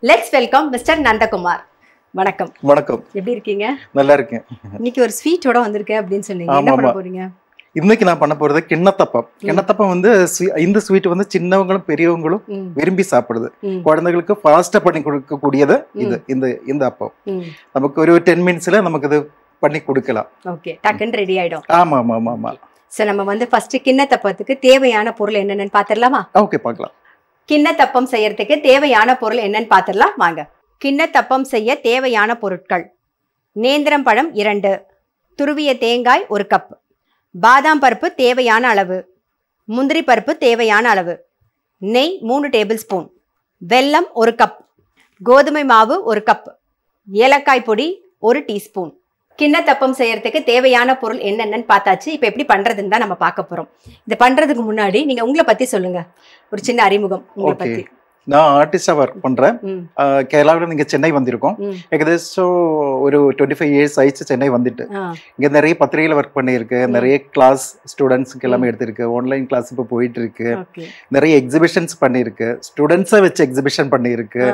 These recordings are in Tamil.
Let's welcome Mr. Nandakumar. வணக்கம். வணக்கம். எப்படி இருக்கீங்க? நல்லா இருக்கேன். இன்னைக்கு ஒரு ஸ்வீட்டோட வந்திருக்கேன் அப்படினு சொன்னீங்க. என்ன பண்ண போறீங்க? இன்னைக்கு நான் பண்ண போறது கிண்ணத்தப்பம். கிண்ணத்தப்பம் வந்து இந்த ஸ்வீட் வந்து சின்னவங்களும் பெரியவங்களும் விரும்பி சாப்பிடுது. குழந்தைகளுக்கு ஃபாஸ்டா பண்ணி கொடுக்க கூடியது இந்த அப்பம். நமக்கு ஒரு 10 மினிட்ஸ்ல நமக்கு இது பண்ணி கொடுக்கலாம். ஓகே. டக்குன்னு ரெடி ஆயிடும். ஆமா ஆமா ஆமா ஆமா. சோ நம்ம வந்து ஃபர்ஸ்ட் கிண்ணத்தப்பத்துக்கு தேவையான பொருள் என்னன்னு பாத்திரலாமா? ஓகே பார்க்கலாம். கிண்ணத்தப்பம் செய்யறதுக்கு தேவையான பொருள் என்னன்னு பாத்திரலாம் வாங்க. கிண்ணத்தப்பம் செய்ய தேவையான பொருட்கள்: நேந்திரம் பழம் 2, துருவிய தேங்காய் 1 கப், பாதாம் பருப்பு தேவையான அளவு, முந்திரி பருப்பு தேவையான அளவு, நெய் 3 டேபிள் ஸ்பூன், வெல்லம் 1 கப், கோதுமை மாவு 1 கப், ஏலக்காய் பொடி 1 டீஸ்பூன். கிண்ணத்தப்பம் செய்யறதுக்கு தேவையான பொருள் என்னென்னு பார்த்தாச்சு. இப்போ எப்படி பண்றதுன்னு தான் நம்ம பார்க்க போறோம். இதை பண்றதுக்கு முன்னாடி நீங்க உங்களை பத்தி சொல்லுங்க, ஒரு சின்ன அறிமுகம் உங்களை பத்தி. நான் ஆர்டிஸ்டா ஒர்க் பண்றேன். கேரளாவில் நீங்க சென்னை வந்திருக்கோம். ஏகദേശம் ஒரு 25 இயர்ஸ் ஆயிடுச்சு சென்னை வந்துட்டு. இங்க நிறைய பத்திரிகையில ஒர்க் பண்ணியிருக்கு, நிறைய கிளாஸ் ஸ்டூடெண்ட்ஸ்க்கு எல்லாமே எடுத்திருக்கு, ஆன்லைன் கிளாஸ் இப்போ போயிட்டு இருக்கு, நிறைய எக்ஸிபிஷன்ஸ் பண்ணியிருக்கு, ஸ்டூடெண்ட்ஸை வச்சு எக்ஸிபிஷன் பண்ணியிருக்கு.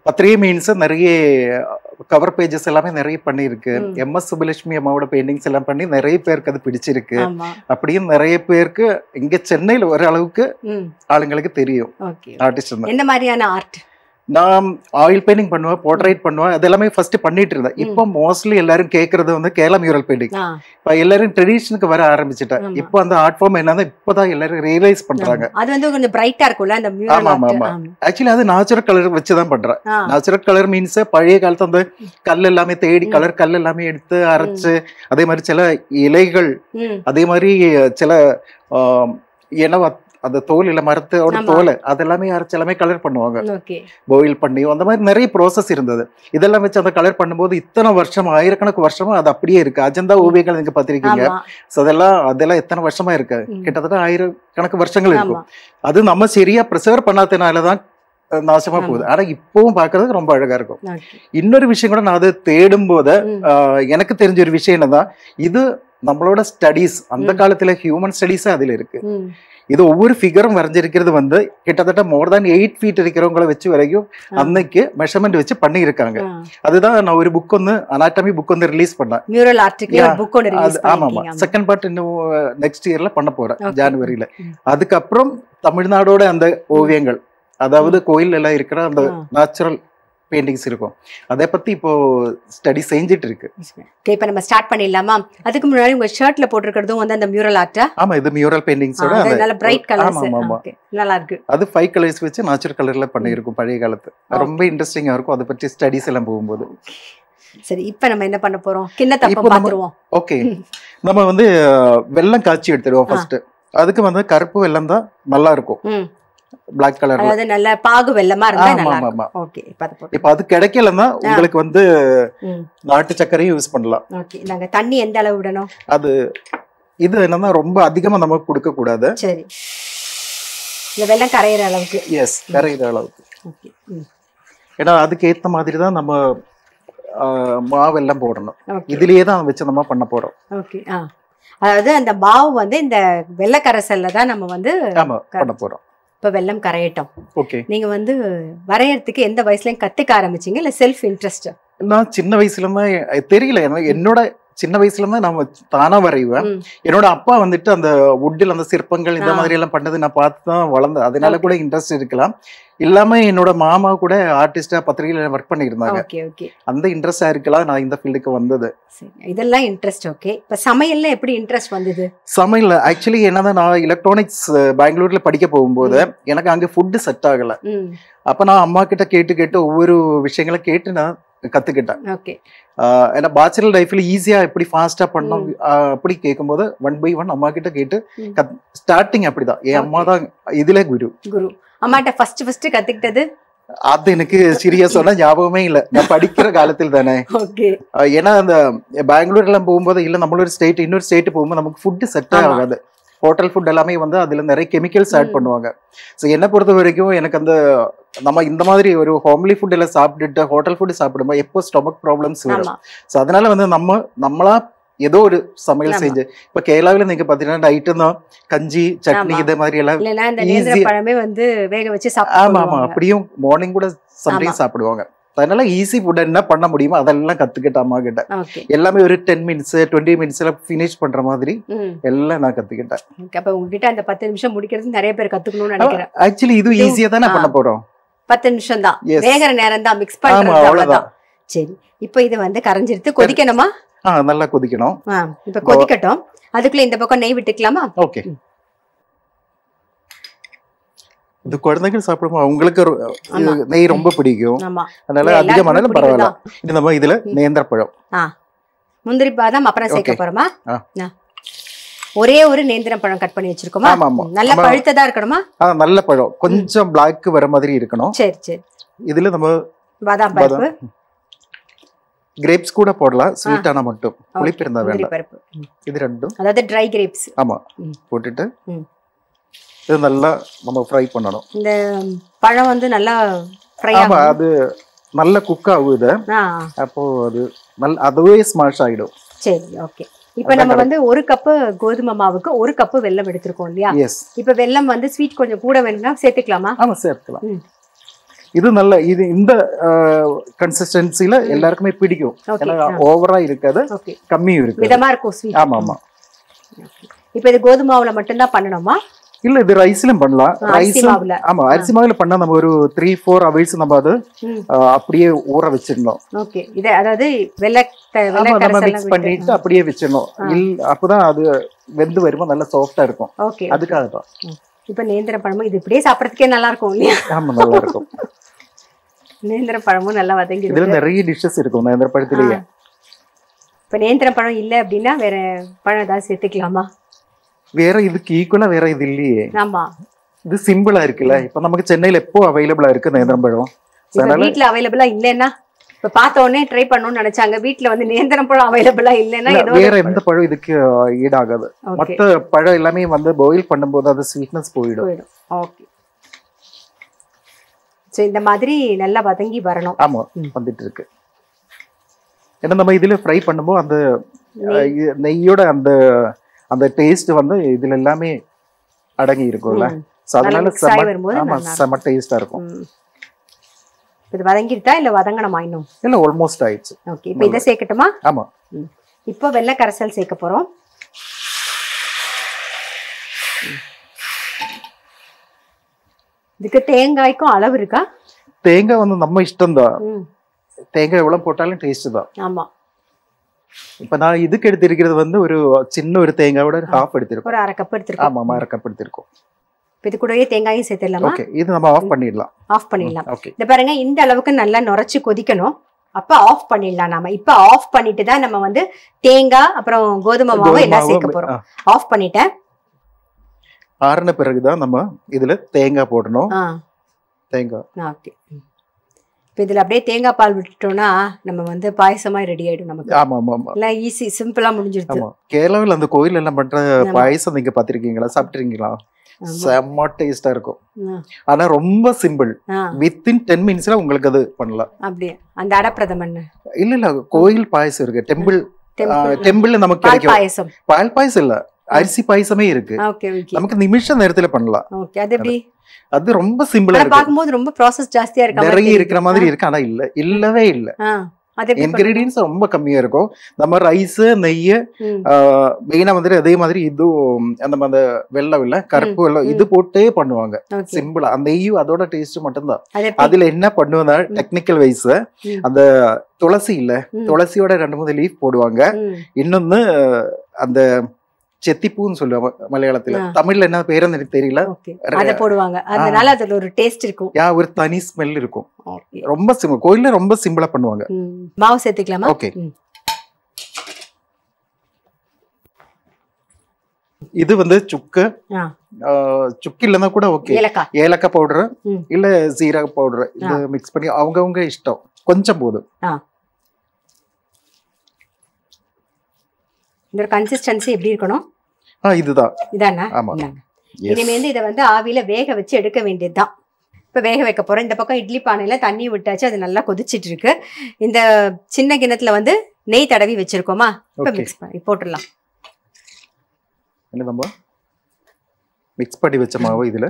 பத்திரிகை மீன்ஸ் நிறைய கவர் பேஜஸ் எல்லாமே நிறைய பண்ணியிருக்கு. MS சுப்புலட்சுமி அம்மாவோட பெயிண்டிங்ஸ் எல்லாம் பண்ணி நிறைய பேருக்கு அது பிடிச்சிருக்கு. அப்படியும் நிறைய பேருக்கு இங்க சென்னையில ஒரு அளவுக்கு ஆளுங்களுக்கு தெரியும் ஆர்டிஸ்ட். என்ன மாதிரியான ஆர்ட்? நான் ஆயில் பெயிண்டிங் பண்ணுவேன், போர்ட்ரைட் பண்ணுவேன், அதெல்லாமே ஃபர்ஸ்ட் பண்ணிட்டு இருந்தேன். இப்போ மோஸ்ட்லி எல்லாரும் கேட்கறது வந்து கேரளா மியூரல் பெயிண்டிங். இப்போ எல்லாரும் ட்ரெடிஷனுக்கு வர ஆரம்பிச்சுட்டேன். இப்போ அந்த ஆர்ட் ஃபார்ம் என்னன்னா இப்போதான் எல்லாரும் ரியலைஸ் பண்றாங்க. அது வந்து கொஞ்சம் பிரைட்டா இருக்கும்ல அந்த மியூரல் ஆர்ட். ஆமா ஆமா. ஆக்சுவலி அது நேச்சுரல் கலர் வச்சு தான் பண்றேன். நேச்சுரல் கலர் மீன்ஸ் பழைய காலத்து அந்த கல் எல்லாமே தேடி கல் எல்லாமே எடுத்து அரைச்சு, அதே மாதிரி சில இலைகள், அதே மாதிரி சில அந்த தோல் இல்ல மரத்தோட தோல் அதெல்லாமே அரைச்சு எல்லாமே கலர் பண்ணுவாங்க, பாயில் பண்ணி. அந்த மாதிரி நிறைய ப்ராசஸ் இருந்தது. இதெல்லாம் வச்சு அந்த கலர் பண்ணும்போது இத்தனை வருஷம், ஆயிரக்கணக்கு வருஷமா அது அப்படியே இருக்கு. அஜந்தா ஓவியங்கள் நீங்க பார்த்திருக்கீங்க. அதெல்லாம் எத்தனை வருஷமா இருக்கு, கிட்டத்தட்ட ஆயிரக்கணக்கு வருஷங்கள் இருக்கும். அது நம்ம சரியா ப்ரிசர்வ் பண்ணாதனாலதான் நாசமா போகுது. ஆனா இப்பவும் பாக்குறதுக்கு ரொம்ப அழகா இருக்கும். இன்னொரு விஷயம் கூட நான் அதை தேடும் போது எனக்கு தெரிஞ்ச ஒரு விஷயம் என்னதான், இது நம்மளோட ஸ்டடீஸ், அந்த காலத்துல ஹியூமன் ஸ்டடீஸ் அதுல இருக்கு. இது ஒவ்வொரு ஃபிகரும் வரைஞ்சிருக்கிறது வந்து கிட்டத்தட்ட மோர் தேன் 8 ஃபீட் இருக்கிறவங்களை வச்சு வரைக்கும் அன்னைக்கு மெஷர்மெண்ட் வச்சு பண்ணி இருக்காங்க. அதுதான் நான் ஒரு புக் ஒன்று, அனாட்டமி புக் ஒன்று ரிலீஸ் பண்ணேன். ஆமா ஆமா. செகண்ட் பார்ட் இன்னும் நெக்ஸ்ட் இயர்ல பண்ண போறேன், ஜனவரியில. அதுக்கப்புறம் தமிழ்நாடோட அந்த ஓவியங்கள், அதாவது கோயில் எல்லாம் இருக்கிற அந்த நேச்சுரல் பெயிண்டிங்ஸ் இருக்கும், அதை பத்தி இப்போ ஸ்டடி செஞ்சிட்டு இருக்கு. இப்போ நம்ம ஸ்டார்ட் பண்ணிடலாமா? அதுக்கு முன்னாடி உங்க ஷர்ட்ல போட்டுருக்கிறதும் வந்து அந்த மியூரல் ஆர்ட்டா? ஆமா, இது மியூரல் பெயிண்டிங்ஸோட நல்ல பிரைட் கலர்ஸ். நல்லா இருக்கு. அது 5 கலர்ஸ் வச்சு நேச்சுரல் கலர்ல பண்ணியிருக்கும் பழைய காலத்து. ரொம்ப இன்ட்ரெஸ்டிங்கா இருக்கும் அதை பற்றி ஸ்டடிஸ் எல்லாம் போகும்போது. சரி, இப்போ நம்ம என்ன பண்ண போறோம்? கிண்ணத்தப்பம் பாத்துருவோம். ஓகே, நம்ம வந்து வெல்லம் காய்ச்சி எடுத்துடுவோம் ஃபர்ஸ்ட். அதுக்கு வந்து கருப்பு வெல்லம் தான் நல்லா இருக்கும், பிளாக் கலர். அதாவது நல்ல பாகு வெல்லமா இருந்தா நல்லா இருக்கும். ஓகே, இப்போ அது கிடைக்கலன்னா உங்களுக்கு வந்து நாட்டு சர்க்கரையும் யூஸ் பண்ணலாம். ஓகே, நாங்க தண்ணி எந்த அளவு விடணும்? அது இது என்னன்னா ரொம்ப அதிகமா நமக்கு கொடுக்க கூடாது. சரி, இந்த வெல்லம் கரையிற அளவுக்கு. எஸ், கரையிற அளவுக்கு. ஓகே. ஏன்னா அதுக்கு ஏத்த மாதிரி தான் நம்ம மாவெல்லாம் போடணும். இதுலயே தான் வச்சு நம்ம பண்ண போறோம். ஓகே. அதாவது அந்த மாவு வந்து இந்த வெள்ளக்கரைசல்ல தான் நம்ம வந்து பண்ண போறோம். இப்போ வெல்லம் கரையட்டும். ஓகே. நீங்க வந்து வரையறதுக்கு எந்த வயசுலயும் கத்துக்க ஆரம்பிச்சீங்க, இல்ல செல்ஃப் இன்ட்ரெஸ்ட்? நான் சின்ன வயசுல தான் தெரியல, என்னோட சின்ன வயசுல இருந்து நம்ம தானா வரைவேன். என்னோட அப்பா வந்துட்டு அந்த வுட்டில் அந்த சிற்பங்கள் இந்த மாதிரி எல்லாம் பண்ணது நான் பார்த்து தான் வளர்ந்தேன். அதனால கூட இன்ட்ரெஸ்ட் இருக்கலாம். இல்லாம என்னோட மாமா கூட ஆர்டிஸ்டா பத்திரிகையில ஒர்க் பண்ணியிருந்தாங்க. அந்த இன்ட்ரெஸ்டா இருக்கலாம் நான் இந்த ஃபீல்டுக்கு வந்தது. இதெல்லாம் இன்ட்ரெஸ்ட். ஓகே, இப்ப சமையல்ல எப்படி இன்ட்ரெஸ்ட் வந்தது? சமையல் ஆக்சுவலி என்னதான், நான் எலக்ட்ரானிக்ஸ் பெங்களூர்ல படிக்க போகும்போது எனக்கு அங்க ஃபுட் செட் ஆகல. அப்ப நான் அம்மா கிட்ட கேட்டு ஒவ்வொரு விஷயங்களை கேட்டு நான் கத்துக்கிட்டேன். ஏன்னா பேச்சுலர் லைஃப்ல ஈஸியா எப்படி ஃபாஸ்டா பண்ணோம் அப்படி கேட்கும்போது 1 by 1 அம்மா கிட்ட கேட்டு ஸ்டார்டிங் அப்படிதான். என் அம்மா தான் இதுல குரு. அம்மாட்ட ஃபர்ஸ்ட் கத்துக்கிட்டது அது எனக்கு சீரியா சொன்னா ஞாபகமே இல்ல, நான் படிக்கிற காலத்தில் தானே. ஏன்னா அந்த பெங்களூர் எல்லாம் போகும்போது இல்ல நம்மளோட ஸ்டேட் இன்னொரு ஸ்டேட் போகும்போது நமக்கு ஃபுட் செட் ஆகாது. ஹோட்டல் ஃபுட் எல்லாமே வந்து அதுல நிறைய கெமிக்கல்ஸ் ஆட் பண்ணுவாங்க. ஸோ என்னை பொறுத்த வரைக்கும் எனக்கு அந்த நம்ம இந்த மாதிரி ஒரு ஹோம்லி ஃபுட் எல்லாம் சாப்பிட்டுட்டு ஹோட்டல் ஃபுட் சாப்பிடும்போது எப்போ ஸ்டொமக் ப்ராப்ளம்ஸ் வரும். ஸோ அதனால வந்து நம்மளா ஏதோ ஒரு சமையல் செஞ்சு, இப்ப கேரளாவில நீங்க பாத்தீங்கன்னா நைட்டு தான் கஞ்சி சட்னி இதே மாதிரி எல்லாம் வேக வச்சு ஆமா ஆமா அப்படியும் மார்னிங் கூட சம்டைம்ஸ் சாப்பிடுவாங்க. அதனால ஈஸி ஃபுட் என்ன பண்ண முடியுமோ அதெல்லாம் கத்துக்கிட்ட அம்மா கிட்ட. எல்லாமே ஒரு 10 மினிட்ஸ் 20 மினிட்ஸ்ல ஃபினிஷ் பண்ற மாதிரி எல்லாம் நான் கத்துக்கிட்டேன். அப்ப உங்ககிட்ட அந்த 10 நிமிஷம் முடிக்கிறது நிறைய பேர் கத்துக்கணும்னு நினைக்கிறேன். ஆக்சுவலி இது ஈஸியா தானே பண்ண போறோம். 10 நிமிஷம் தான், வேகற நேரம் தான், மிக்ஸ் பண்றது அவ்வளவுதான். சரி, இப்போ இது வந்து கரைஞ்சிருத்து, கொதிக்கணுமா? நல்லா கொதிக்கணும். இப்ப கொதிக்கட்டும். அதுக்குள்ள இந்த பக்கம் நெய் விட்டுக்கலாமா? ஓகே. இது குழந்தைகள் சாப்பிடும்போது அவங்களுக்கு நெய் ரொம்ப பிடிக்கும், அதனால அதிகமானாலும் பரவாயில்ல. இது நம்ம இதுல நேந்திரப்பழம், முந்திரி பாதாம் அப்புறம் சேர்க்க போறோமா? ஒரே ஒரு நேந்திரம் பழம் கட் பண்ணி வச்சிருக்கோமா? நல்ல பழுத்ததா இருக்கணுமா? நல்ல பழம், கொஞ்சம் பிளாக் வர மாதிரி இருக்கணும். சரி சரி. இதுல நம்ம பாதாம் பருப்பு, கிரேப்ஸ் கூட போடலாம், ஸ்வீட்டான மட்டும், புளிப்பு இருந்தா வேண்டாம். இது ரெண்டும், அதாவது ட்ரை கிரேப்ஸ். ஆமா, போட்டுட்டு இது நல்லா நம்ம ஃப்ரை பண்ணணும். இந்த பழம் வந்து நல்லா ஃப்ரை ஆகும். அது நல்ல குக் ஆகுது, அப்போ அது அதுவே ஸ்மாஷ் ஆயிடும். சரி, ஓகே. இப்போ நம்ம வந்து 1 கப் கோதுமை மாவுக்கு 1 கப் வெல்லம் எடுத்துருக்கோம் இல்லையா? இப்போ வெல்லம் வந்து ஸ்வீட் கொஞ்சம் கூட வேணும்னா சேர்த்துக்கலாமா? ஆமா, சேர்த்துக்கலாம். இது நல்ல, இது இந்த கன்சிஸ்டன்சில எல்லாருக்குமே பிடிக்கும். ஓவரா இருக்காது, கம்மியும் இருக்கு, மிதமா இருக்கும் ஸ்வீட். ஆமா ஆமா. இப்போ இது கோதுமை மாவுல மட்டும் தான் பண்ணணுமா? இல்ல, இது ரைஸ்லயும் பண்ணலாம். ஆமா, அரிசி மாவுல பண்ணா நம்ம ஒரு 3-4 ஹவர்ஸ் நம்ம அது அப்படியே ஊற வச்சிடணும். ஓகே. இது அதாவது நம்ம மிக்ஸ் பண்ணிட்டு அப்படியே வச்சிடணும். அப்பதான் அது வெந்து வரும்போது நல்லா சாஃப்டா இருக்கும். ஓகே, அதுக்காக தான். இப்ப நேந்திர பழமும் இது இப்படியே சாப்பிடறதுக்கே நல்லா இருக்கும் இல்லையா? ஆமா, நல்லா இருக்கும். நேந்திர பழமும் நல்லா வதங்கி இதுல நிறைய டிஷ்ஷஸ் இருக்கும் நேந்திர பழத்திலேயே. இப்ப நேந்திர பழம் இல்ல அப்படின்னா வேற பழம் ஏதாவது சேர்த்துக்கலாமா? வேற இதுக்கு ஈக்குவலா வேற இது இல்லையே. ஆமா, இது சிம்பிளா இருக்குல்ல. இப்ப நமக்கு சென்னையில எப்போ அவைலபிளா இருக்கு நேந்திரம் பழம்? வீட்ல அவைலபிளா இல்லன்னா இப்ப பார்த்த உடனே ட்ரை பண்ணணும்னு நினைச்சாங்க, வீட்ல வந்து நேந்திரம் பழம் அவைலபிளா இல்லன்னா வேற எந்த பழம் இதுக்கு ஈடாகாது. மத்த பழம் எல்லாமே வந்து பாயில் பண்ணும்போது அது ஸ்வீட்னஸ் போயிடும். ஓகே. சோ இந்த மாதிரி நல்லா வதங்கி வரணும். ஆமா, வந்துட்டு இருக்கு. ஏன்னா நம்ம இதுல ஃப்ரை பண்ணும்போது அந்த நெய்யோட அந்த அந்த டேஸ்ட் வந்து இதுல எல்லாமே அடங்கி இருக்கும்ல, அதனால செம டேஸ்டா இருக்கும். இது வதங்கிட்டா இல்ல வதங்கணுமா இன்னும்? இல்ல, ஆல்மோஸ்ட் ஆயிடுச்சு. ஓகே, இப்போ இத சேர்க்கட்டுமா? ஆமா. இப்போ வெள்ளை கரைசல் சேர்க்க போறோம். இதுக்கு தேங்காய்க்கும் அளவு இருக்கா? தேங்காய் வந்து நம்ம இஷ்டம் தான், தேங்காய் எவ்வளவு போட்டாலும் டேஸ்ட் தான். ஆமா. இப்ப நான் இதுக்கு எடுத்திருக்கிறது வந்து ஒரு சின்ன ஒரு தேங்காயோட ஹாஃப் எடுத்திருக்கோம். ஒரு 1/2 கப் எடுத்திருக்கோம். ஆமா, 1/2 கப் எடுத்திருக்கோம். இது கூடவே தேங்காயும் சேர்த்துடலாமா? ஓகே, இது நம்ம ஆஃப் பண்ணிடலாம். ஆஃப் பண்ணிடலாம். இந்த பாருங்க, இந்த அளவுக்கு நல்லா நுரைச்சு கொதிக்கணும். அப்ப ஆஃப் பண்ணிடலாம் நாம. இப்ப ஆஃப் பண்ணிட்டு தான் நம்ம வந்து தேங்காய் அப்புறம் கோதுமை மாவு எல்லாம் சேர்க்க போறோம். ஆஃப் பண்ணிட்டேன். ஆறுன பிறகுதான் நம்ம இதுல தேங்காய் போடணும். தேங்காய். ஓகே. இப்போ இதுல அப்படியே தேங்காய் பால் விட்டுட்டோம்னா நம்ம வந்து பாயசமா ரெடி ஆயிடும் நமக்கு. ஆமா ஆமா ஆமா, எல்லாம் ஈஸி, சிம்பிளா முடிஞ்சிருது. ஆமா. கேரளாவில் அந்த கோயில் எல்லாம் பண்ற பாயசம் நீங்க பாத்திருக்கீங்களா, சாப்பிட்டிருக்கீங்களா? செம்ம டேஸ்டா இருக்கும். ஆனா ரொம்ப சிம்பிள், வித்தின் 10 மினிட்ஸ்ல உங்களுக்கு அது பண்ணலாம். அப்படியே அந்த அடப்பிரதமன் இல்ல இல்ல, கோயில் பாயசம் இருக்கு, டெம்பிள்ல நமக்கு கிடைக்கும் பாயசம். பால் பாயசம் இல்ல, அரிசி பாயசமே இருக்கு. நமக்கு நிமிஷ நேரத்துல பண்ணலாம். அது எப்படி? அது ரொம்ப சிம்பிளா இருக்கு. பாக்கும்போது ரொம்ப ப்ராசஸ் ஜாஸ்தியா இருக்கு, நிறைய இருக்கிற மாதிரி இருக்கு. ஆனா இல்லவே இல்ல, இன்கிரீடியன்ஸ் ரொம்ப கம்மியா இருக்கும். நம்ம ரைஸ், நெய், மெயினா வந்து அதே மாதிரி இதுவும் அந்த வெள்ளம் இல்ல, கருப்பு வெள்ளம், இது போட்டே பண்ணுவாங்க சிம்பிளா. அந்த நெய்யும் அதோட டேஸ்ட் மட்டும்தான். அதுல என்ன பண்ணுவாங்க டெக்னிக்கல் வைஸ், அந்த துளசி இல்ல, துளசியோட 2-3 லீஃப் போடுவாங்க. இன்னொன்னு அந்த செத்திப்பூன்னு சொல்லுவாங்க மலையாளத்துல, தமிழ்ல என்ன பேருன்னு எனக்கு தெரியல, அத போடுவாங்க. அதனால அதுல ஒரு டேஸ்ட் இருக்கும், ஒரு தனி ஸ்மெல் இருக்கும். ரொம்ப சிம்பிள், கோயில்ல ரொம்ப சிம்பிளா பண்ணுவாங்க. மாவு சேர்த்துக்கலாமா? ஓகே. இது வந்து சுக்கு இல்லைன்னா கூட ஓகே, ஏலக்காய் பவுடர் இல்ல சீரக பவுடர், இது மிக்ஸ் பண்ணி அவங்கவுங்க இஷ்டம், கொஞ்சம் போதும். இந்த கன்சிஸ்டன்சி எப்படி இருக்கணும்? இதுதான். இதானா? ஆமா. இனிமே இதை வந்து ஆவியில வேக வச்சு எடுக்க வேண்டியதுதான். இப்போ வேக வைக்க போறோம். இந்த பக்கம் இட்லி பானையில தண்ணி விட்டாச்சு, அது நல்லா கொதிச்சிட்டு இருக்கு. இந்த சின்ன கிண்ணத்துல வந்து நெய் தடவி வச்சிருக்கோமா, இப்போ மிக்ஸ் பண்ணி போட்டுடலாம். நம்ம மிக்ஸ் பண்ணி வச்ச மாவு இதுல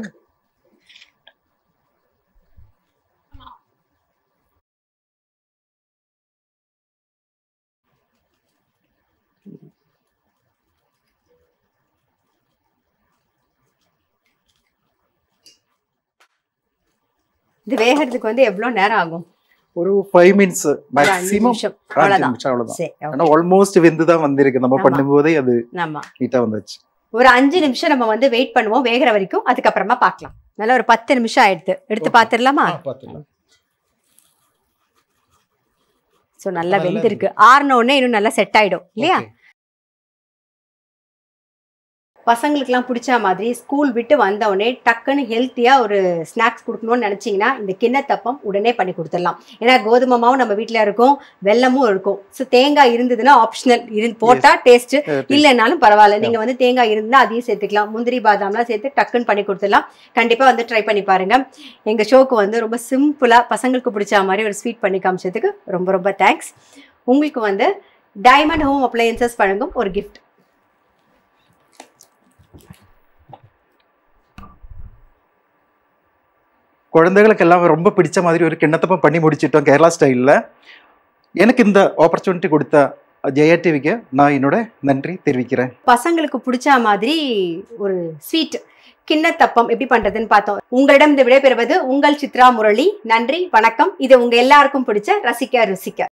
இது வேகிறதுக்கு வந்து எவ்வளவு நேரம் ஆகும்? ஒரு 5 மினிட்ஸ் மேக்ஸிமம். அவ்வளவுதான். ஆல்மோஸ்ட் வெந்து தான் வந்திருக்கு. நம்ம பண்ணும்போதே அது நீட்டா வந்துச்சு. ஒரு 5 நிமிஷம் நம்ம வந்து வெயிட் பண்ணுவோம் வேகிற வரைக்கும். அதுக்கப்புறமா பார்க்கலாம். நல்லா ஒரு 10 நிமிஷம் ஆயிடுது. எடுத்து பாத்துடலாமா? சோ நல்லா வெந்திருக்கு. ஆறுன உடனே இன்னும் நல்லா செட் ஆயிடும் இல்லையா? பசங்களுக்குலாம் பிடிச்ச மாதிரி ஸ்கூல் விட்டு வந்த உடனே டக்குன்னு ஹெல்த்தியாக ஒரு ஸ்நாக்ஸ் கொடுக்கணும்னு நினச்சிங்கன்னா இந்த கிண்ணத்தப்பம் உடனே பண்ணி கொடுத்துடலாம். ஏன்னா கோதுமை மாவும் நம்ம வீட்டில் இருக்கும், வெல்லமும் இருக்கும். ஸோ தேங்காய் இருந்ததுன்னா ஆப்ஷனல், போட்டால் டேஸ்ட்டு, இல்லைனாலும் பரவாயில்ல. நீங்கள் வந்து தேங்காய் இருந்தால் அதையும் சேர்த்துக்கலாம். முந்திரி பாதாம்லாம் சேர்த்து டக்குன்னு பண்ணி கொடுத்துடலாம். கண்டிப்பாக வந்து ட்ரை பண்ணி பாருங்கள். எங்கள் ஷோக்கு வந்து ரொம்ப சிம்பிளாக பசங்களுக்கு பிடிச்ச மாதிரி ஒரு ஸ்வீட் பண்ணி காமிச்சதுக்கு ரொம்ப ரொம்ப தேங்க்ஸ். உங்களுக்கு வந்து டைமண்ட் ஹோம் அப்ளையன்சஸ் வழங்கும் ஒரு கிஃப்ட். குழந்தைகளுக்கு எல்லாம் ரொம்ப பிடிச்ச மாதிரி ஒரு கிண்ணத்தப்பம் பண்ணி முடிச்சிட்டோம் கேரளா ஸ்டைலில். எனக்கு இந்த ஆப்பர்ச்சுனிட்டி கொடுத்த ஜெயா டிவிக்கு நான் என்னோட நன்றி தெரிவிக்கிறேன். பசங்களுக்கு பிடிச்ச மாதிரி ஒரு ஸ்வீட் கிண்ணத்தப்பம் எப்படி பண்றதுன்னு பார்த்தோம். உங்களிடம் இந்த விடைபெறுவது உங்கள் சித்ரா முரளி. நன்றி, வணக்கம். இது உங்க எல்லாருக்கும் பிடிச்ச ரசிக்க ருசிக்க.